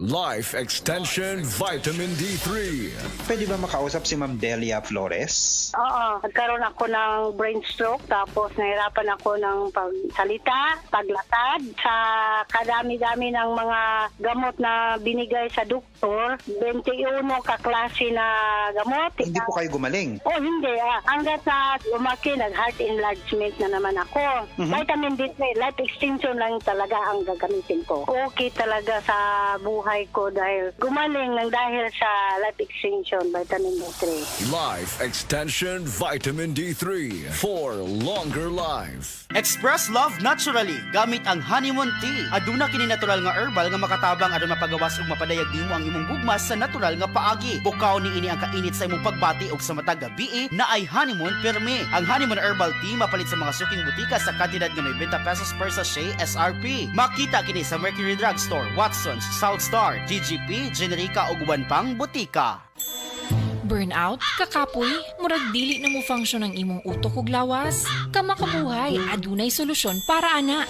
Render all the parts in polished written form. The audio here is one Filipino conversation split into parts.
Life Extension Vitamin D3. Pwede ba makausap si Ma'am Delia Flores? Oo, nagkaroon ako ng brain stroke tapos nahirapan ako ng pagsalita, paglatad. Sa kadami-dami ng mga gamot na binigay sa doktor, 21 kaklase na gamot. Hindi po kayo gumaling? Oh, hindi. Hanggat na lumaki, nag-heart enlargement na naman ako. Vitamin D3, life extension lang talaga ang gagamitin ko. Okay talaga sa buhay ko dahil gumaling ng dahil sa life extension, vitamin D3. Life Extension Vitamin D3 for longer life. Express love naturally gamit ang honeymoon tea. Aduna kini natural nga herbal nga makatabang aron mapagawas ug mapadayag nimo ang imong gugma sa natural nga paagi. Bukaw ni ini ang kainit sa imong pagbati ug sa matag gabi na ay honeymoon permi. Ang honeymoon herbal tea mapalit sa mga suking butika sa kantidad nga 90 pesos per sachet SRP. Makita kini sa Mercury Drugstore, Watson's, South Star, GGP, Generica ug uban pang butika. Burnout, kakapoy, murag dili na mo function ang imong utok ug lawas. Kamakabuhay, adunay solusyon para ana.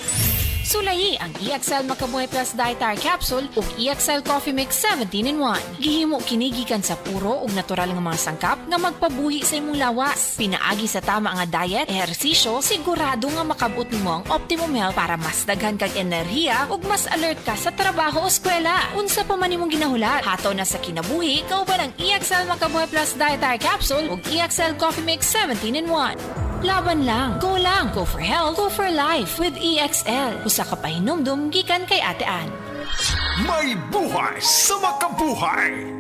Sulayi ang EXL Makabuhay Plus Dietary Capsule ug EXL Coffee Mix 17-in-1. Gihimo kini gikan sa puro ug natural nga mga sangkap nga magpabuhi sa imong lawas. Pinaagi sa tama nga diet, ehersisyo, sigurado nga makabot nimo ang optimum health para mas daghan kag enerhiya ug mas alert ka sa trabaho o eskwela. Unsa pa man imong ginahulat, hataw na sa kinabuhi, kauban ang EXL Makabuhay Plus Dietary Capsule ug EXL Coffee Mix 17-in-1. Laban lang, go for health, go for life with EXL. Usa ka pahinumdum gikan kay Ate Ann. May buhay sa makabuhay!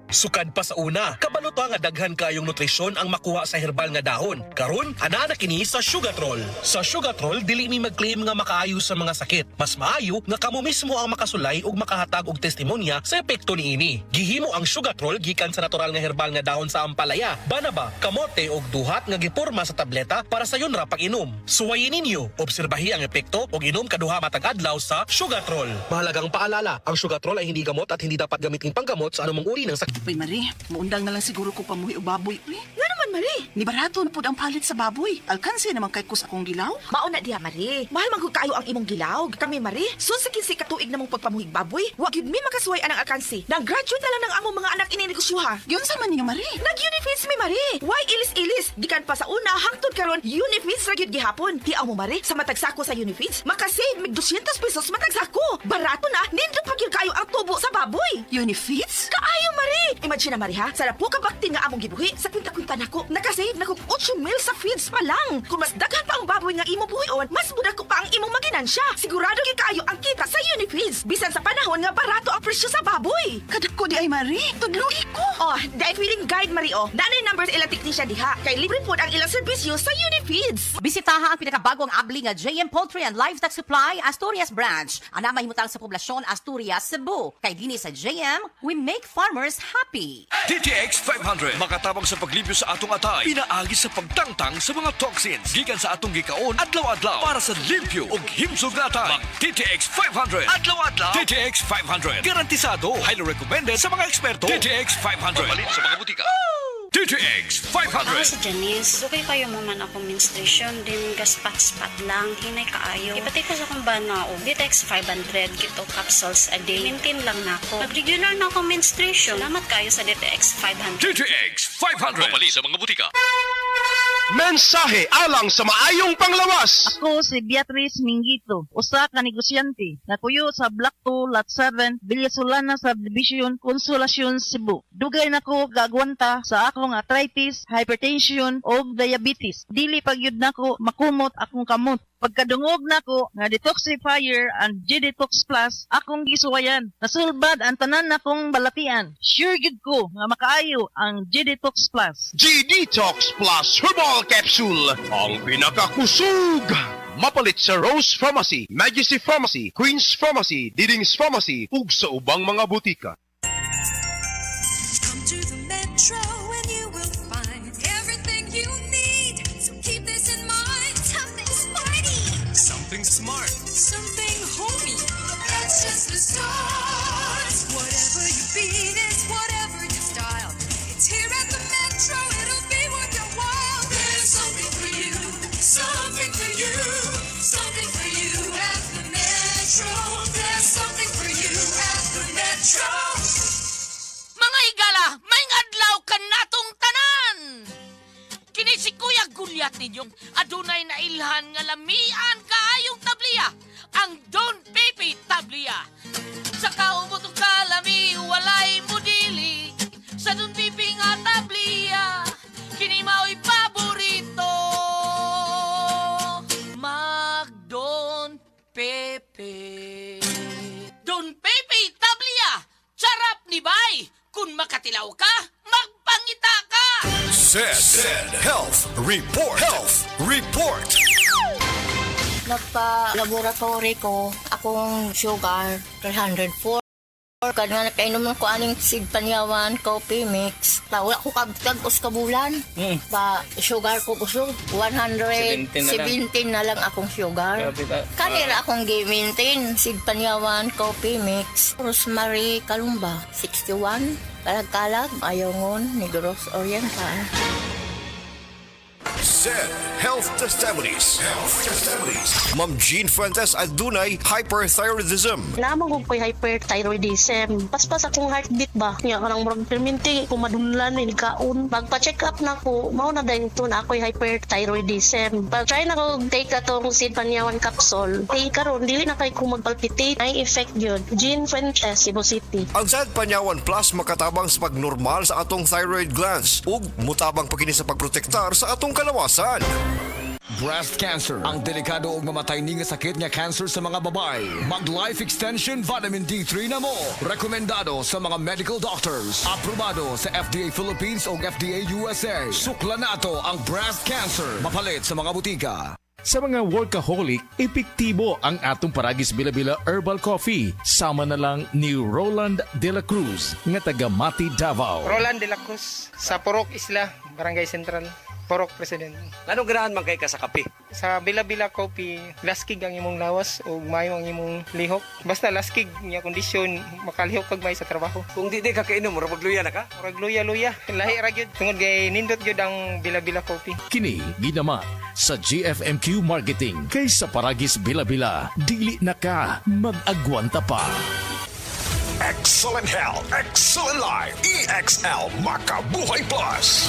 Sukad pa sa una, kabalo to nga daghan kayong nutrisyon ang makuha sa herbal nga dahon. Karon, ana na kini sa Sugatrol. Sa Sugatrol, dili mi mag-claim nga makaayo sa mga sakit. Mas maayo nga kamo mismo ang makasulay ug makahatag og testimonya sa epekto niini. Gihimo ang Sugatrol gikan sa natural nga herbal nga dahon sa ampalaya, banaba, kamote ug duhat nga giporma sa tableta para sa yon ra pag-inom. Suwayin ninyo, obserbahi ang epekto ug inom kaduha matag adlaw sa Sugatrol. Mahalagang paalala, ang Sugatrol ay hindi gamot at hindi dapat gamitin panggamot sa anumang uri ng sakit. Uy, Marie, maundang na lang siguro ko pamuhi o baboy. Uy, nga naman, Marie. Ni barato na po ang palit sa baboy. Alkansi naman kay kus akong gilaw. Mauna diha, Marie. Mahal man kayo ang imong gilaw. Kami, Marie, sunsikin si katuig namong pagpamuhig baboy. Wag yun mi makasuway anang alkansi. Nag-graduate na lang ng among mga anak ininegosyoha. Yun sa man niyo, Marie. Nag-unifeeds mi, Marie. Why ilis-ilis? Gikan pa sa una, hangtod karon unifeeds ra gyud gihapon. Tiaw mo, Marie, sa matag sako sa unifeeds, makasave mig 200 pesos matag sako. Barato na, nindot pa gyud kayo ang tubo sa baboy. Unifeeds? Kaayo, Marie. Imagine na, Marie, ha? Sa po ka bakti nga among gibuhi, sa kwinta-kwinta nako, nakasave na kog 8 mil sa feeds pa lang. Kung mas daghan pa ang baboy nga imo buhion, mas budak ko pa ang imong maginansya. Sigurado gyud kayo ang kita sa Unifeeds. Bisan sa panahon nga barato ang presyo sa baboy. Kadako di ay, Marie. Tudlugi ko. Oh, dahil feeding guide, Marie, oh. Nanay numbers ilang technician diha. Kay libre po ang ilang serbisyo sa Unifeeds. Bisitaha ang pinakabagong abli nga JM Poultry and Livestock Supply Asturias Branch. Ana mahimutang sa poblasyon Asturias, Cebu. Kay dini sa JM, we make farmers happy. DTX 500 makatabang sa paglibyo sa atong atay. Pinaagi sa pagtangtang sa mga toxins gikan sa atong gikaon adlaw-adlaw para sa limpyo ug himsog na atay. Mag DTX 500 adlaw-adlaw. DTX 500 garantisado, highly recommended sa mga eksperto. DTX 500 mabalin sa mga butika. DTX 500. Ako si Janice. Okay kayo mo man ako menstruation din gaspat-spat lang. Hinay kaayo. Ipatay ko sa kong banao. DTX 500. Kito capsules a day. Maintain lang na ako. Pag regular na ako menstruation. Salamat kayo sa DTX 500. DTX 500 mabali sa mga butika. Mensahe alang sa maayong panglawas. Ako si Beatrice Mingito, usa ka negosyante na puyo sa Block 2, Lot 7, Villasolana Subdivision, Consolacion, Cebu. Dugay nako gagwanta sa akong arthritis, hypertension o diabetes. Dili pagyud nako makumot akong kamot. Pagkadungog nako nga detoxifier and G-Detox Plus akong gisuwayan. Nasulbad ang tanan nakong balatian. Sure gid ko nga makaayo ang G-Detox Plus. G-Detox Plus Herbal Capsule, ang pinakakusog. Mapalit sa Rose Pharmacy, Majesty Pharmacy, Queen's Pharmacy, Diding's Pharmacy, ug sa ubang mga butika. Come to the Metro and you will find everything you need. So keep this in mind. Something smarty. Something smart. Something homey. That's just the start. Whatever you beat is whatever you style. It's here at the Metro. It'll be worth your while. There's something for you. Something for you. Something for you at the Metro. There's something for you at the Metro. gayong adunay na ilhan nga lamian kaayong tablia, ang Don Pepe tablia. Sa kaumutong kalami, walay mudili, sa Don Pepe nga tablia, kini mao'y paborito. Mag Don Pepe. Don Pepe tablia, sarap ni bay. Kung makatilaw ka, magpangita ka. Said Health Report. Health Report. Nagpa-laboratory ko, akong sugar, 304. Kaya nakainom ko aning sigpanyawan, coffee mix. Wala ko kagtagos kabulan. Ba, sugar ko gusto, 117 na lang akong sugar. Kanira akong gi-maintain, sigpanyawan, coffee mix. Rosemary Kalumba, 61. Kalag-kalag, Ayongon, Negros Oriental. Said Health Testimonies. Ma'am Jean Fuentes at dunay hyperthyroidism. Naman ko ko'y hyperthyroidism. Paspas akong heartbeat ba? Nga kanang murag perminti ko madunlan ni kaon. Magpa-check up na ko, mao na dahil ito na ako'y hyperthyroidism. Pag-try na ko take atong Sid Panyawan capsule. Kay karon dili na kay ko magpalpitate. Ay effect yun. Jean Fuentes, Cebu City. Ang Sad Panyawan Plus makatabang sa pagnormal sa atong thyroid glands ug mutabang pagkini sa pagprotektar sa atong kalawasan. Breast cancer, ang delikado ug mamatay ni nga sakit nga cancer sa mga babae. Mag Life Extension Vitamin D3 na mo. Rekomendado sa mga medical doctors. Aprobado sa FDA Philippines ug FDA USA. Sukla nato ang breast cancer. Mapalit sa mga butika. Sa mga workaholic, epektibo ang atong Paragis Bila-Bila Herbal Coffee. Sama na lang ni Roland De La Cruz, nga taga Mati, Davao. Roland De La Cruz, sa Purok Isla, Barangay Central. Porok President. Anong ganahan man kay ka sa kape? Sa Bila-Bila Coffee, laskig ang imong lawas o mayo ang imong lihok. Basta laskig niya kondisyon, makalihok kag may sa trabaho. Kung di ka kainom, mura magluya na ka? Mura luya-luya. Lahi ra gyud. Tungod kay nindot gyud ang Bila-Bila Coffee. Kini ginama sa GFMQ Marketing. Kay sa Paragis Bila-Bila, dili na ka mag-agwanta pa. Excellent health, excellent life. EXL Makabuhay Plus.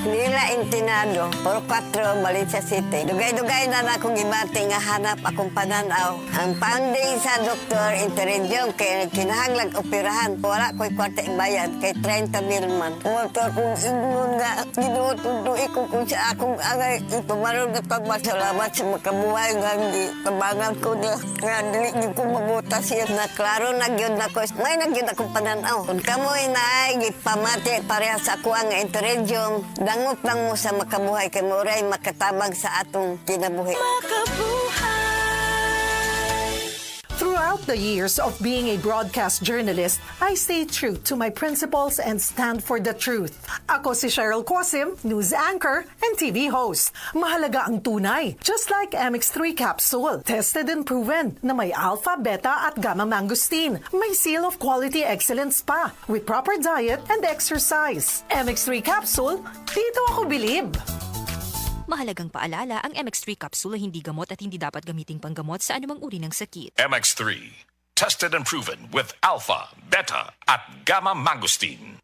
Nila Intinado, Puro 4, Valencia City. Dugay-dugay na akong gibati nga hanap akong pananaw. Ang finding sa doktor Interregion kay kinahanglag operahan. Wala ko'y kwarta bayad kay 30,000 man. Motor kong ingon nga, ginutuloy ko kung sa akong angay. Ipumarong na pagmasalamat sa makabuhay nga hindi tabangan ko na. Nga dili ko mabutas siya na klaro nagyod na ko. May nagyod akong pananaw. Kung kamoy na ay gipamati pareha sa kuha nga Interregion, dangot lang mo sa makabuhay kay Moray makatabang sa atong kinabuhi. Throughout the years of being a broadcast journalist, I stay true to my principles and stand for the truth. Ako si Cheryl Quasim, news anchor and TV host. Mahalaga ang tunay, just like MX3 capsule. Tested and proven na may alpha, beta at gamma mangosteen. May seal of quality excellence pa with proper diet and exercise. MX3 capsule, dito ako bilib. Mahalagang paalala, ang MX3 capsule ay hindi gamot at hindi dapat gamiting panggamot sa anumang uri ng sakit. MX3, tested and proven with alpha, beta, at gamma mangosteen.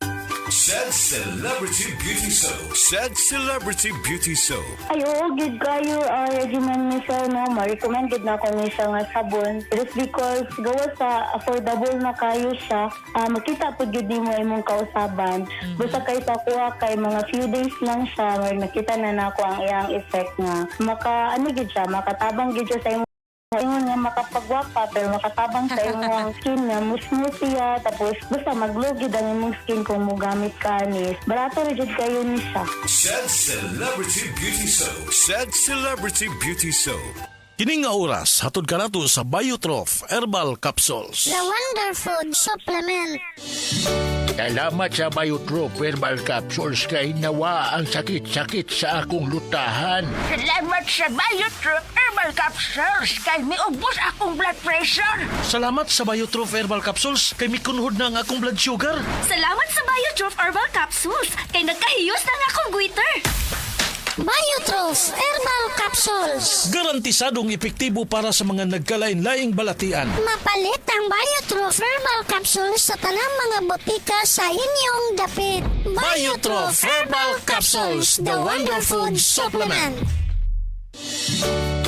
Said Celebrity Beauty Soap. Said Celebrity Beauty Soap. Ay, oo, gid kayo ang regimen ni siya, no? Ma-recommended na ko ni siya nga sabon. It is because gawa sa affordable na kayo siya, makita po gid mo imong kausaban. Basta kayo sa kuha kay mga few days lang siya, nakita na nako ang iyang effect nga. Gid siya, makatabang gid siya sa imong ingon nga makapagwapa pero makatabang sa imong skin nga smooth siya tapos basta maglugid ang imong skin kung mogamit ka ni barato ra jud kayo ni siya. Said Celebrity Beauty Soap. Said Celebrity Beauty Soap. Kini nga oras, hatod ka nato sa Biotrof Herbal Capsules. The Wonder Food Supplement. Salamat sa Biotrof Herbal Capsules kay nawa ang sakit-sakit sa akong lutahan. Salamat sa Biotrof Herbal Capsules kay miubos akong blood pressure. Salamat sa Biotrof Herbal Capsules kay mikunhod na ang akong blood sugar. Salamat sa Biotrof Herbal Capsules kay nagkahiyos na nga akong goiter. Biotrove Herbal Capsules. Garantisadong epektibo para sa mga nagkalain-laing balatian. Mapalit ang Biotrove Herbal Capsules sa tanang mga botika sa inyong dapit. Biotrove Herbal Capsules, the Wonder Food Supplement.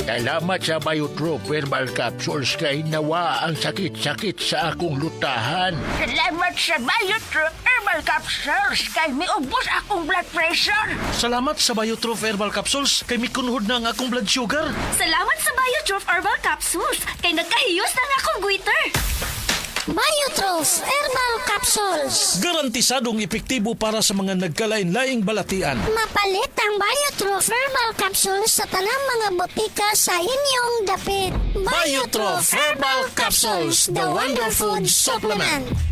Salamat sa Biotrove Herbal Capsules kay nawa ang sakit-sakit sa akong lutahan. Salamat sa Biotrove Herbal Capsules kay miubos akong blood pressure. Salamat sa Biotrove Herbal Capsules kay mikunhod na ang akong blood sugar. Salamat sa Biotrove Herbal Capsules kay nagkahiyos na akong goiter. Biotrove Herbal Capsules. Garantisadong epektibo para sa mga nagkalain-laing balatian. Mapalit ang Biotrove Herbal Capsules sa tanang mga botika sa inyong dapit. Biotrove Herbal Capsules, the Wonder Food Supplement.